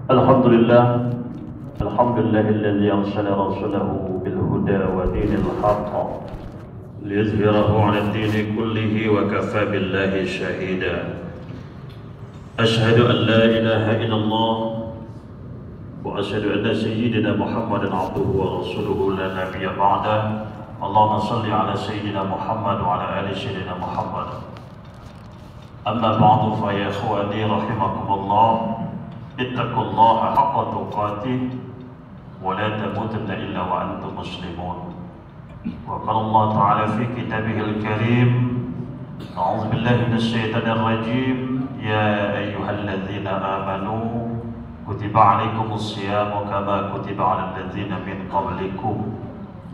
Alhamdulillah, alhamdulillahilladzi arsala rasulahu bil huda wa dinil haqq liyuzhirahu 'ala ad-dini kullihi wa kafa billahi shahida. Ashhadu an la ilaha illallah wa ashhadu anna sayyidina Muhammadan 'abduhu wa rasuluhu la nabiyya ba'da. Allahumma shalli 'ala sayyidina Muhammad wa 'ala ali sayyidina Muhammad. Amma ba'du fa ya ikhwani rahimakumullah. Ittaqullaha haqqa tuqatih wa la tamutunna illa wa antum muslimun. Wa qala Allah ta'ala fi kitabihil karim, a'udzu billahi minasy syaithanir rajim, ya ayyuhalladzina amanu kutiba 'alaikumus syiyamu kama kutiba 'alal ladzina min qablikum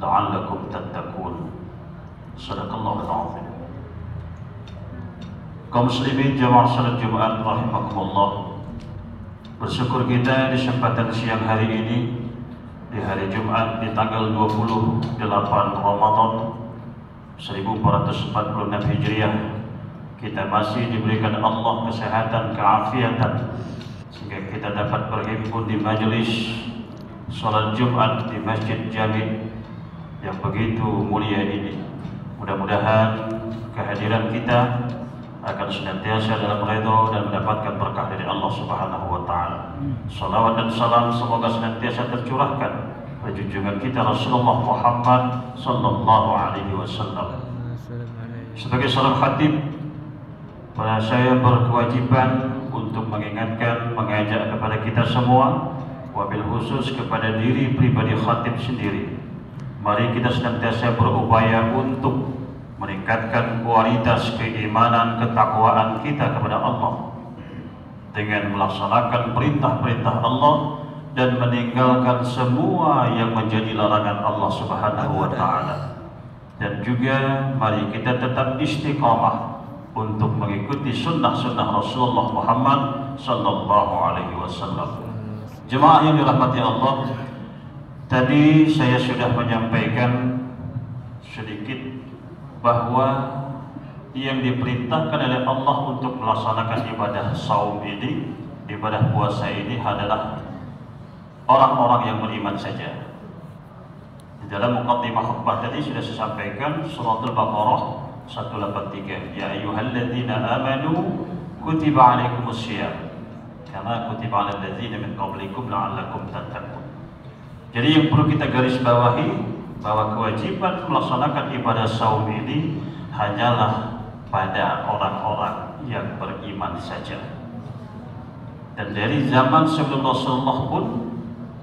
la'allakum tattaqun. Shadaqallahul 'azim. Kaum muslimin jamaah salat Jumat rahimakumullah, bersyukur kita di kesempatan siang hari ini, di hari Jumat di tanggal 28 Ramadan 1446 Hijriah, kita masih diberikan Allah kesehatan, keafiatan, sehingga kita dapat berhimpun di majelis salat Jumat di Masjid Jami yang begitu mulia ini. Mudah-mudahan kehadiran kita akan senantiasa dalam ridho dan mendapatkan berkah dari Allah Subhanahu wa taala. Salawat dan salam semoga senantiasa tercurahkan pada junjungan kita Rasulullah Muhammad sallallahu alaihi wasallam. Sebagai seorang khatib, saya berkewajiban untuk mengingatkan, mengajak kepada kita semua, wabil khusus kepada diri pribadi khatib sendiri. Mari kita senantiasa berupaya untuk meningkatkan kualitas keimanan, ketakwaan kita kepada Allah dengan melaksanakan perintah-perintah Allah dan meninggalkan semua yang menjadi larangan Allah Subhanahu wa taala. Dan juga mari kita tetap istiqamah untuk mengikuti sunnah-sunnah Rasulullah Muhammad sallallahu alaihi wasallam. Jemaah yang dirahmati Allah, tadi saya sudah menyampaikan sedikit bahwa yang diperintahkan oleh Allah untuk melaksanakan ibadah saum ini, ibadah puasa ini adalah orang-orang yang beriman saja. Di dalam muqaddimah khutbah tadi sudah saya sampaikan surat Al-Baqarah 183, ya ayyuhalladzina amanu kutiba 'alaikumus syiyam kama kutiba 'alal ladzina min qablikum la'allakum tattaqun. Jadi yang perlu kita garis bawahi bahwa kewajiban melaksanakan ibadah saum ini hanyalah pada orang-orang yang beriman saja. Dan dari zaman sebelum Rasulullah pun,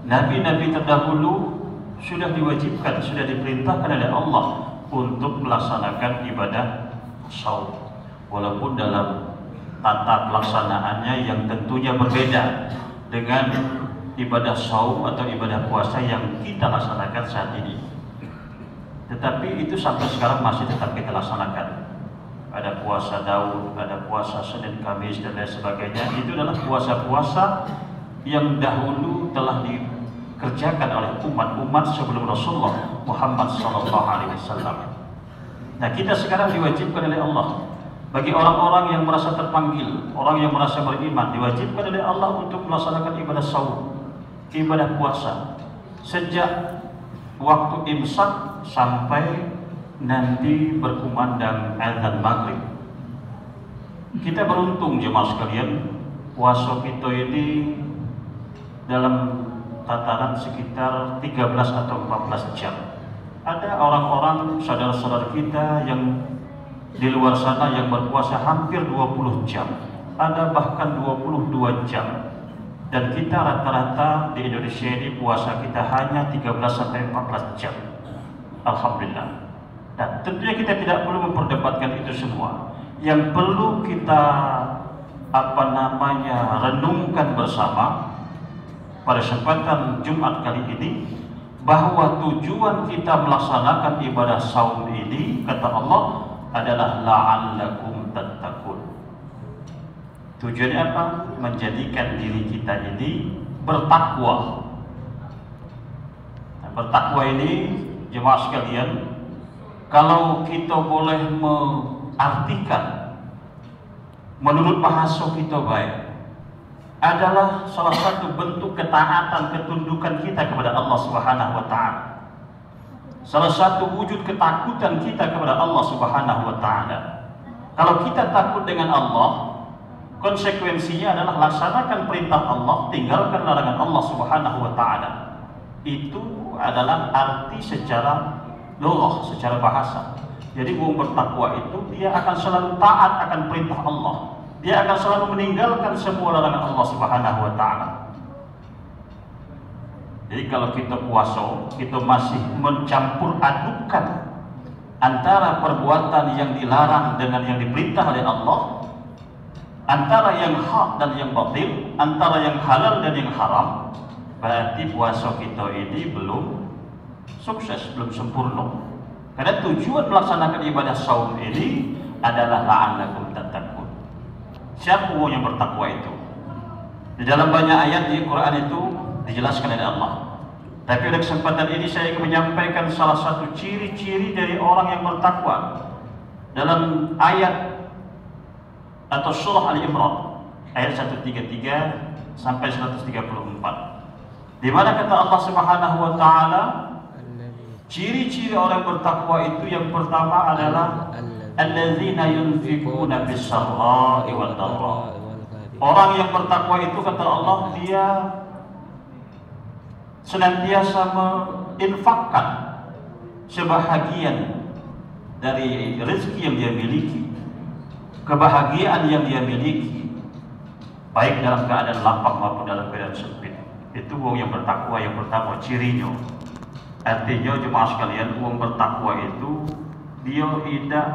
nabi-nabi terdahulu sudah diwajibkan, sudah diperintahkan oleh Allah untuk melaksanakan ibadah saum, walaupun dalam tata pelaksanaannya yang tentunya berbeda dengan ibadah saum atau ibadah puasa yang kita laksanakan saat ini. Tetapi itu sampai sekarang masih tetap kita laksanakan. Ada puasa Daud, ada puasa Senin, Kamis, dan lain sebagainya. Itu adalah puasa-puasa yang dahulu telah dikerjakan oleh umat-umat sebelum Rasulullah Muhammad SAW. Nah, kita sekarang diwajibkan oleh Allah. Bagi orang-orang yang merasa terpanggil, orang yang merasa beriman, diwajibkan oleh Allah untuk melaksanakan ibadah saum, ibadah puasa, sejak waktu imsak sampai nanti berkumandang azan maghrib. Kita beruntung jemaah sekalian, puasa kita ini dalam tataran sekitar 13 atau 14 jam. Ada orang-orang saudara-saudara kita yang di luar sana yang berpuasa hampir 20 jam, ada bahkan 22 jam. Dan kita rata-rata di Indonesia ini puasa kita hanya 13-14 jam. Alhamdulillah. Dan tentunya kita tidak perlu memperdebatkan itu semua. Yang perlu kita renungkan bersama pada kesempatan Jumat kali ini, bahwa tujuan kita melaksanakan ibadah saum ini, kata Allah, adalah la'allakum tattaqun. Tujuannya apa? Menjadikan diri kita ini bertakwa. Nah, bertakwa ini jemaah sekalian, kalau kita boleh artikan menurut bahasa kita baik adalah salah satu bentuk ketaatan, ketundukan kita kepada Allah Subhanahu wa taala. Salah satu wujud ketakutan kita kepada Allah Subhanahu wa taala. Kalau kita takut dengan Allah, konsekuensinya adalah laksanakan perintah Allah, tinggalkan larangan Allah Subhanahu wa taala. Itu adalah arti secara lugah, secara bahasa. Jadi orang bertakwa itu dia akan selalu taat akan perintah Allah. Dia akan selalu meninggalkan semua larangan Allah Subhanahu wa taala. Jadi kalau kita puasa, kita masih mencampur adukan antara perbuatan yang dilarang dengan yang diperintah oleh Allah, antara yang hak dan yang batil, antara yang halal dan yang haram, berarti puasa kita ini belum sukses, belum sempurna. Karena tujuan melaksanakan ibadah saum ini adalah la'allakum tattaqun. Siapa yang bertakwa itu? Di dalam banyak ayat di Quran itu dijelaskan oleh Allah. Tapi pada kesempatan ini saya ingin menyampaikan salah satu ciri-ciri dari orang yang bertakwa. Dalam ayat atau surah Al-Imran ayat 133 sampai 134. Di mana kata Allah Subhanahu wa taala, ciri-ciri orang bertakwa itu yang pertama adalah alladzina yunfikuna bis-sarra'i wad-dharra. Orang yang bertakwa itu kata Allah, dia senantiasa menginfakkan sebahagian dari rezeki yang dia miliki, kebahagiaan yang dia miliki, baik dalam keadaan lapang maupun dalam keadaan sempit. Itu orang yang bertakwa yang pertama cirinya. Artinya jemaah sekalian, orang bertakwa itu dia tidak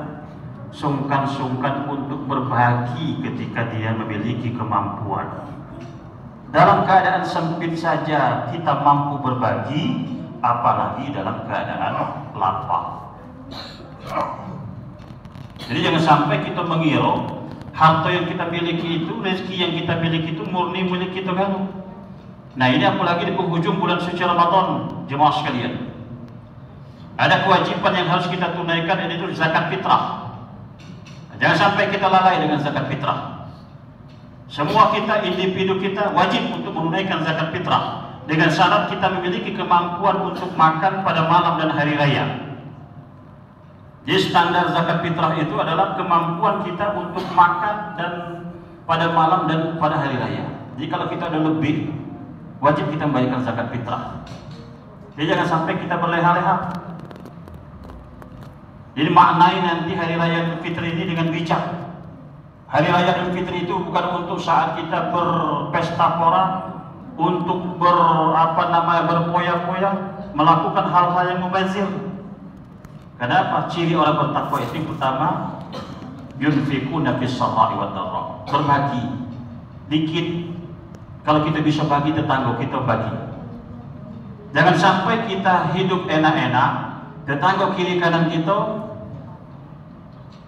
sungkan-sungkan untuk berbagi ketika dia memiliki kemampuan. Dalam keadaan sempit saja kita mampu berbagi, apalagi dalam keadaan lapang. Jadi jangan sampai kita mengira harta yang kita miliki itu, rezeki yang kita miliki itu murni milik kita kan. Nah ini apalagi di penghujung bulan suci Ramadan, jemaah sekalian. Ada kewajiban yang harus kita tunaikan, yaitu zakat fitrah. Jangan sampai kita lalai dengan zakat fitrah. Semua kita, individu kita wajib untuk menunaikan zakat fitrah dengan syarat kita memiliki kemampuan untuk makan pada malam dan hari raya. Jadi standar zakat fitrah itu adalah kemampuan kita untuk makan dan pada malam dan pada hari raya. Jadi kalau kita ada lebih, wajib kita membayarkan zakat fitrah. Jadi jangan sampai kita berleha-leha. Jadi maknai nanti hari raya Idul Fitri ini dengan bijak. Hari raya Idul Fitri itu bukan untuk saat kita berpesta pora, untuk berpoya-poya, melakukan hal-hal yang mubazir. Kenapa? Ciri orang bertakwa itu pertama, yunfikuna fis-sarra'i wad-dharra. Berbagi dikit. Kalau kita bisa bagi tetangga kita, bagi. Jangan sampai kita hidup enak-enak, tetangga kiri kanan kita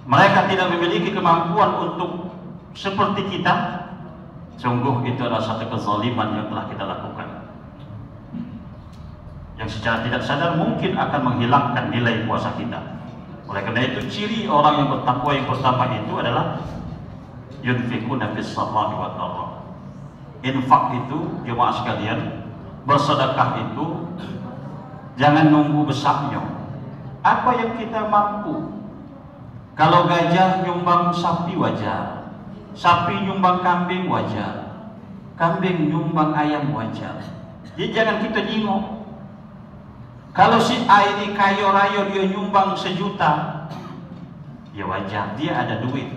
mereka tidak memiliki kemampuan untuk seperti kita. Sungguh itu adalah satu kezaliman yang telah kita lakukan, yang secara tidak sadar mungkin akan menghilangkan nilai puasa kita. Oleh karena itu ciri orang yang bertakwa yang pertama itu adalah yunfikuna fis-sarra'i wad-dharra. Infak itu jemaah sekalian, bersedekah itu jangan nunggu besarnya. Apa yang kita mampu. Kalau gajah nyumbang sapi wajar, sapi nyumbang kambing wajar, kambing nyumbang ayam wajar. Jadi jangan kita nyingok. Kalau si A ini kaya raya dia nyumbang 1 juta, ya wajar, dia ada duit.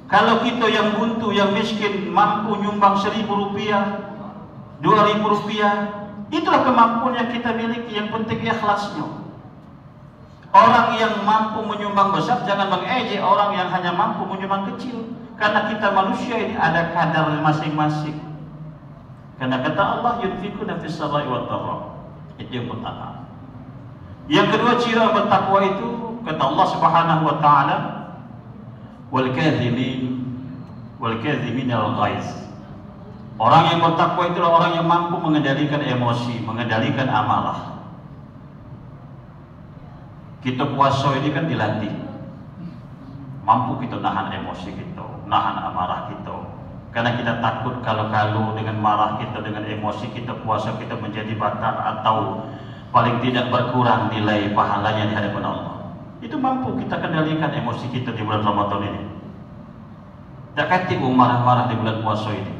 Kalau kita yang buntu, yang miskin mampu nyumbang 1.000 rupiah, 2.000 rupiah, itulah kemampuan yang kita miliki. Yang penting ikhlasnya. Orang yang mampu menyumbang besar jangan mengejek orang yang hanya mampu menyumbang kecil. Karena kita manusia ini ada kadar masing-masing. Karena kata Allah yunfikuna fis-sarra'i wad-dharra. Itu yang pertama. Yang kedua ciri orang bertakwa itu kata Allah Subhanahu wa taala, wal kadhimin al-ghaiz. Orang yang bertakwa itulah orang yang mampu mengendalikan emosi, mengendalikan amarah. Kita puasa ini kan dilatih. mampu kita nahan emosi kita, nahan amarah kita. Karena kita takut kalau dengan marah kita, dengan emosi kita, puasa kita menjadi batal atau paling tidak berkurang nilai pahalanya di hadapan Allah. Itu mampu kita kendalikan emosi kita di bulan Ramadan ini. Tak kati marah-marah di bulan puasa ini.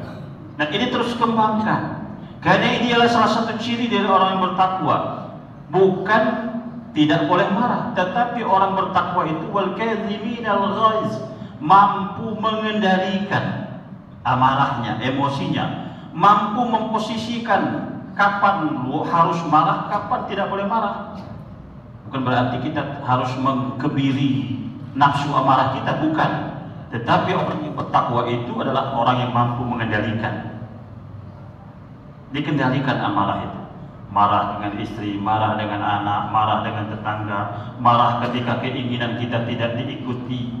Dan ini terus kembangkan. Karena ini adalah salah satu ciri dari orang yang bertakwa. Bukan tidak boleh marah, tetapi orang bertakwa itu wal kadhiminal ghaiz, mampu mengendalikan amarahnya, emosinya, mampu memposisikan kapan harus marah, kapan tidak boleh marah. Bukan berarti kita harus mengkebiri nafsu amarah kita, bukan. Tetapi orang yang bertakwa itu adalah orang yang mampu mengendalikan, dikendalikan amarah itu. Marah dengan istri, marah dengan anak, marah dengan tetangga, marah ketika keinginan kita tidak diikuti,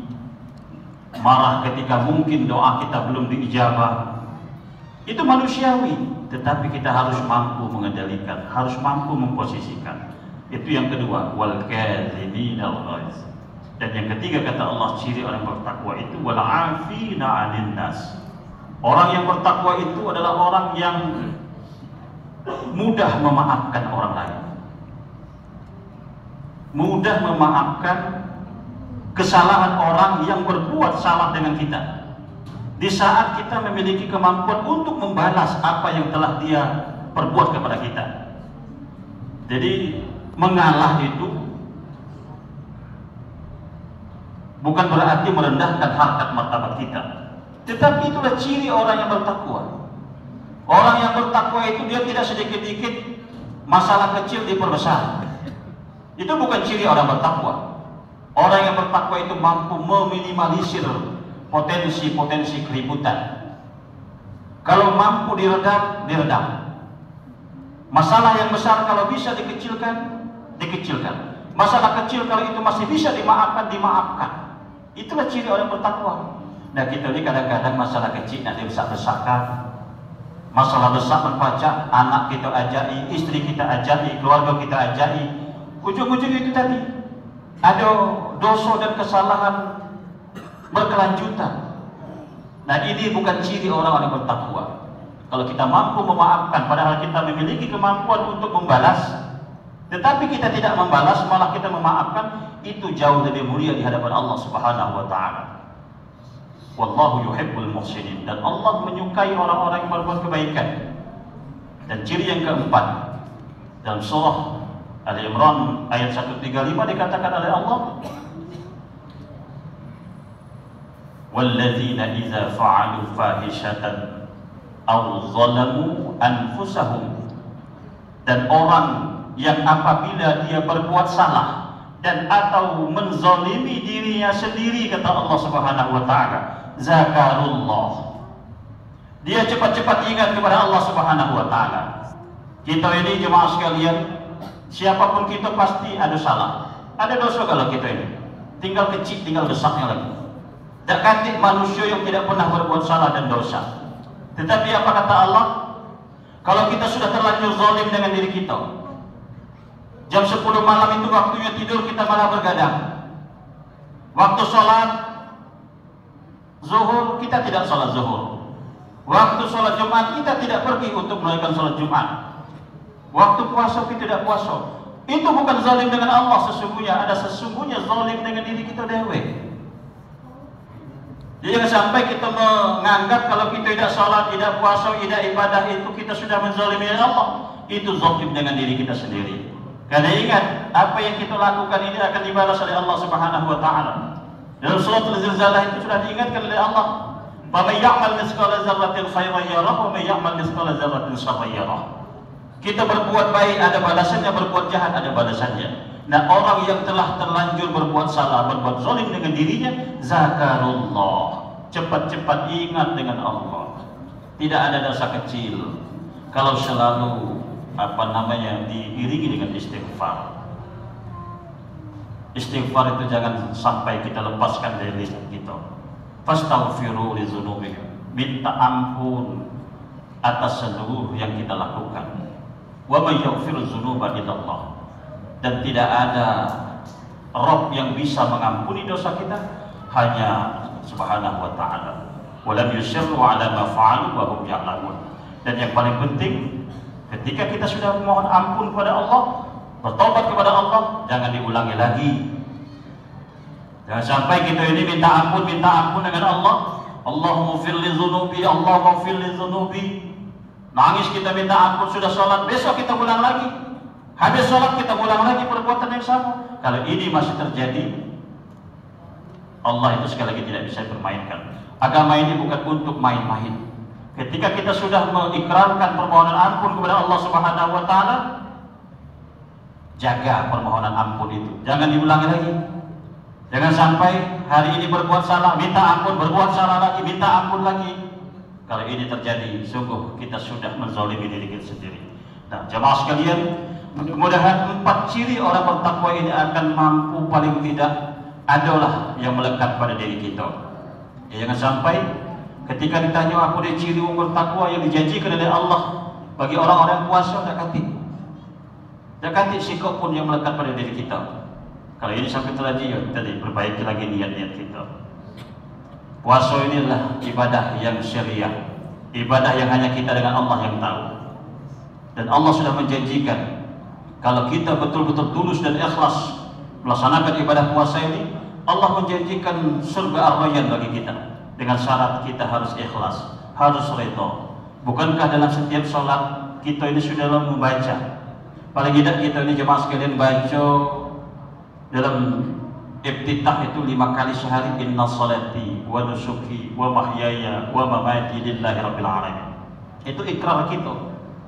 marah ketika mungkin doa kita belum diijabah. Itu manusiawi, tetapi kita harus mampu mengendalikan, harus mampu memposisikan. Itu yang kedua, wal kadhiminal ghaiz. Dan yang ketiga kata Allah, ciri orang bertakwa itu wal afina 'anil nas. Orang yang bertakwa itu adalah orang yang mudah memaafkan orang lain, mudah memaafkan kesalahan orang yang berbuat salah dengan kita. Di saat kita memiliki kemampuan untuk membalas apa yang telah dia perbuat kepada kita. Jadi mengalah itu bukan berarti merendahkan harkat martabat kita, tetapi itulah ciri orang yang bertakwa. Orang yang bertakwa itu dia tidak sedikit-sedikit masalah kecil diperbesar. Itu bukan ciri orang bertakwa. Orang yang bertakwa itu mampu meminimalisir potensi-potensi keributan. Kalau mampu diredam, diredam. Masalah yang besar kalau bisa dikecilkan, dikecilkan. Masalah kecil kalau itu masih bisa dimaafkan, dimaafkan. Itulah ciri orang bertakwa. Nah kita ini kadang-kadang masalah kecil nanti besar-besarkan. Masalah besar membaca, anak kita ajai, istri kita ajai, keluarga kita ajai. Ujung-ujung itu tadi ada dosa dan kesalahan berkelanjutan. Nah ini bukan ciri orang-orang bertakwa. Kalau kita mampu memaafkan, padahal kita memiliki kemampuan untuk membalas, tetapi kita tidak membalas, malah kita memaafkan, itu jauh lebih mulia di hadapan Allah Subhanahu wa Ta'ala. Wallahu yuhibbul muhsinin, dan Allah menyukai orang-orang yang berbuat kebaikan. Dan ciri yang keempat dalam surah Ali Imran ayat 135 dikatakan oleh Allah, walladzina idza fa'alu fahishatan aw zalamu anfusahum, dan orang yang apabila dia berbuat salah dan atau menzalimi dirinya sendiri, kata Allah Subhanahu wa Ta'ala, zakarullah, dia cepat-cepat ingat kepada Allah Subhanahu wa Ta'ala. Kita ini jemaah sekalian, siapapun kita pasti ada salah, ada dosa. Kalau kita ini tinggal kecil, tinggal besarnya lagi. Tak kata manusia yang tidak pernah berbuat salah dan dosa. Tetapi apa kata Allah? Kalau kita sudah terlanjur zalim dengan diri kita, jam 10 malam itu waktunya tidur, kita malah bergadang. Waktu sholat zuhur, kita tidak sholat zuhur. Waktu sholat Jumat, kita tidak pergi untuk menunaikan sholat Jumat. Waktu puasa, kita tidak puasa. Itu bukan zalim dengan Allah sesungguhnya. Ada sesungguhnya zalim dengan diri kita dewe. Jadi jangan sampai kita menganggap kalau kita tidak sholat, tidak puasa, tidak ibadah, itu kita sudah menzalimi Allah. Itu zalim dengan diri kita sendiri. Karena ingat, apa yang kita lakukan ini akan dibalas oleh Allah Subhanahu wa Ta'ala. Dalam surat Al-Zilzalah itu sudah diingatkan oleh Allah, "Faman ya'mal mithqala dzarratin khairan yarah wa man ya'mal mithqala dzarratin syarran yarah." Kita berbuat baik ada balasannya, berbuat jahat ada balasannya. Nah, orang yang telah terlanjur berbuat salah, berbuat zalim dengan dirinya, zakarullah, cepat-cepat ingat dengan Allah. Tidak ada dosa kecil kalau selalu diiringi dengan istighfar. Istighfar itu jangan sampai kita lepaskan dari lisan kita. Fastaghfiru li dzunubikum, minta ampun atas seluruh yang kita lakukan. Wa may yaghfiru dzunuba illallah, dan tidak ada Rabb yang bisa mengampuni dosa kita hanya Subhanahu wa ta'ala. Walam yusirru ala ma fa'alu wa hum ya'lamun. Dan yang paling penting, ketika kita sudah memohon ampun kepada Allah, bertobat kepada Allah, jangan diulangi lagi. Jangan sampai kita ini minta ampun dengan Allah. Allahumma fir li dzunubi, Allahumma fir li dzunubi. Nangis kita minta ampun, sudah sholat, besok kita ulang lagi. Habis sholat kita ulang lagi perbuatan yang sama. Kalau ini masih terjadi, Allah itu sekali lagi tidak bisa dipermainkan. Agama ini bukan untuk main-main. Ketika kita sudah mengikrarkan permohonan ampun kepada Allah Subhanahu wa ta'ala, jaga permohonan ampun itu, jangan diulangi lagi. Jangan sampai hari ini berbuat salah, minta ampun, berbuat salah lagi, minta ampun lagi. Kalau ini terjadi, sungguh kita sudah menzalimi diri kita sendiri. Nah, jemaah sekalian, mudah-mudahan 4 ciri orang bertakwa ini akan mampu paling tidak adalah yang melekat pada diri kita. Ya, jangan sampai ketika ditanya apa dia ciri orang bertakwa yang dijanjikan oleh Allah bagi orang-orang puasa, tak kati sikap pun yang melekat pada diri kita. Kalau ini sampai terjadi, ya tadi perbaiki lagi niat-niat kita. Puasa ini adalah ibadah yang syariah, ibadah yang hanya kita dengan Allah yang tahu. Dan Allah sudah menjanjikan kalau kita betul-betul tulus dan ikhlas melaksanakan ibadah puasa ini, Allah menjanjikan surga ar-rayyan bagi kita dengan syarat kita harus ikhlas, harus redha. Bukankah dalam setiap sholat kita ini sudah membaca, paling tidak kita ini jemaah sekalian baca dalam iftitah itu 5 kali sehari, inna salati wa nusuki wa mahyaya wa mamati lillahi rabbil alamin. Itu ikrar kita,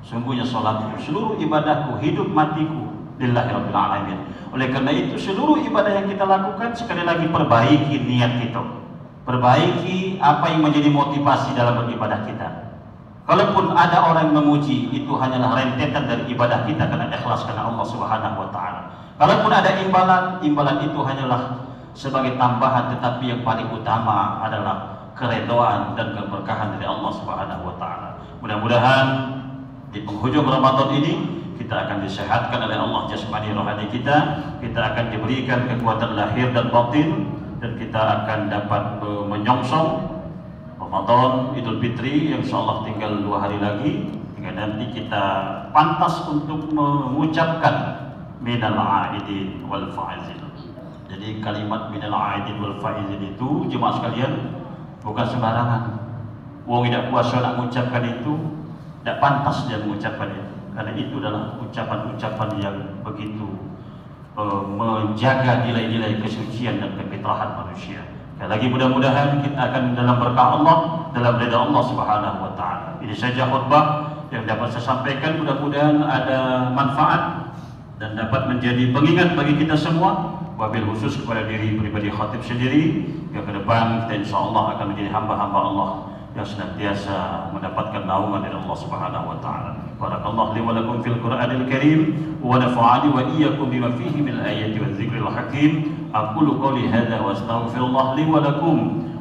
sungguhnya salatku, seluruh ibadahku, hidup matiku lillahi rabbil alamin. Oleh karena itu seluruh ibadah yang kita lakukan, sekali lagi perbaiki niat kita, perbaiki apa yang menjadi motivasi dalam beribadah kita. Kalaupun ada orang yang memuji, itu hanyalah rentetan dari ibadah kita karena ikhlas karena Allah Subhanahu wa ta'ala. Kalaupun ada imbalan itu hanyalah sebagai tambahan, tetapi yang paling utama adalah keredaan dan keberkahan dari Allah Subhanahu wa ta'ala. Mudah-mudahan di penghujung Ramadan ini kita akan disehatkan oleh Allah jasmani rohani kita akan diberikan kekuatan lahir dan batin, dan kita akan dapat menyongsong Ramadan Idul Fitri yang insyaallah tinggal 2 hari lagi, hingga nanti kita pantas untuk mengucapkan minal aidin wal faizin. Jadi kalimat minal aidin wal faizin itu jemaah sekalian bukan sembarangan. Wong tidak puasa nak mengucapkan itu, tidak pantas dia mengucapkan itu, karena itu adalah ucapan-ucapan yang begitu menjaga nilai-nilai kesucian dan kefitrahan manusia. Dan lagi mudah-mudahan kita akan dalam berkah Allah, dalam ridha Allah Subhanahu wa ta'ala. Ini saja khutbah yang dapat saya sampaikan, mudah-mudahan ada manfaat dan dapat menjadi pengingat bagi kita semua, wabil khusus kepada diri pribadi khatib sendiri, yang ke depan kita insyaallah akan menjadi hamba-hamba Allah yang senantiasa mendapatkan naungan dari Allah Subhanahu wa ta'ala. Barakallahu li wa lakum fil Qur'anil Karim wa nafa'ani wa iyyakum bima fihi min al-ayati wa dzikril hakim. Aqulu qawli hadza wa astaghfirullah li wa lakum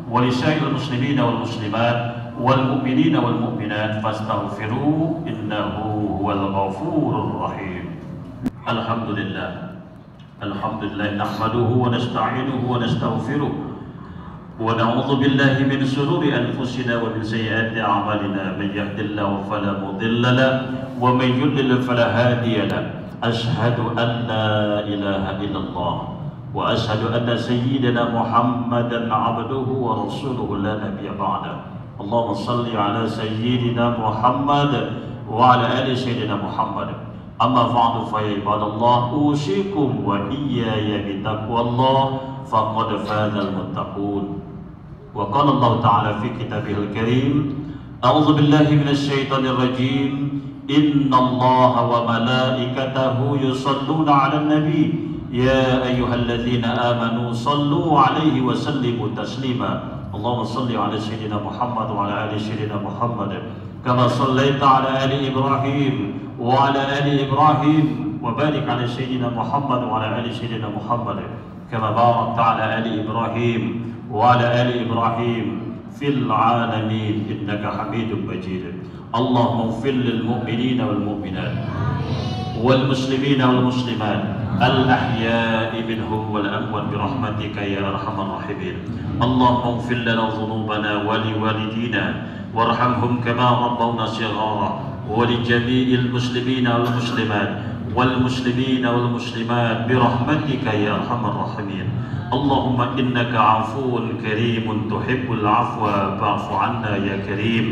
wa li sa'iril muslimin wal muslimat wal mu'minina wal mu'minat fastaghfiruhu innahu huwal ghafurur rahim. Alhamdulillah nahmaduhu wa nasta'inuhu wa nastaghfiruh ونعوذ بالله من شرور أنفسنا ومن سيئات أعمالنا من يهد الله فلا مضل له ومن يضلل فلا هادي له أشهد أن لا إله إلا الله وأشهد أن سيدنا محمدا عبده ورسوله لا نبي بعده اللهم صل على سيدنا محمد وعلى آل سيدنا محمد أما بعد فيا عباد الله أوصيكم وإياي بتقوى الله فقد فاز المتقون. وقال الله تعالى في كتابه الكريم أعوذ بالله من الشيطان الرجيم إن الله وملائكته يصلون على النبي يا أيها الذين آمنوا صلوا عليه وسلموا تسليما اللهم صل على سيدنا محمد وعلى آل سيدنا محمد كما صليت على آل إبراهيم وعلى آل إبراهيم وبارك على سيدنا محمد وعلى آل سيدنا محمد كما باركت على آل إبراهيم وعلى آل إبراهيم في العالمين إنك حميد مجيد اللهم اغفر للمؤمنين والمؤمنات والمسلمين والمسلمات الأحياء منهم والأموات برحمتك يا أرحم الراحمين. اللهم اغفر لنا ذنوبنا ولوالدينا وارحمهم كما ربونا صغارا، ولجميع المسلمين والمسلمات والمسلمين والمسلمات برحمتك يا أرحم الراحمين. اللهم إنك عفو كريم تحب العفو فاعف عنا يا كريم.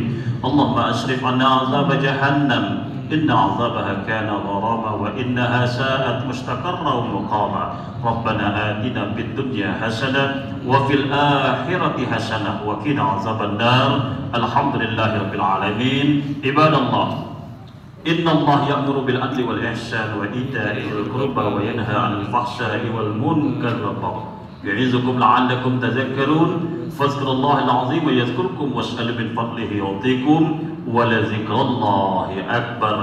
اللهم أصرف عنا عذاب جهنم إن عذابها كان غراما وإنها ساءت مستقرا ومقاما. ربنا آتنا في الدنيا حسنة وفي الآخرة حسنة وقنا عذاب النار. الحمد لله رب العالمين. عباد الله، إن الله يأمر بالعدل والإحسان وإيتاء ذي القربى وينهى عن الفحشاء والمنكر والبغي يعظكم لعلكم تذكرون. فاذكروا الله العظيم يذكركم واسألوا من فضله يعطيكم ولذكر الله أكبر.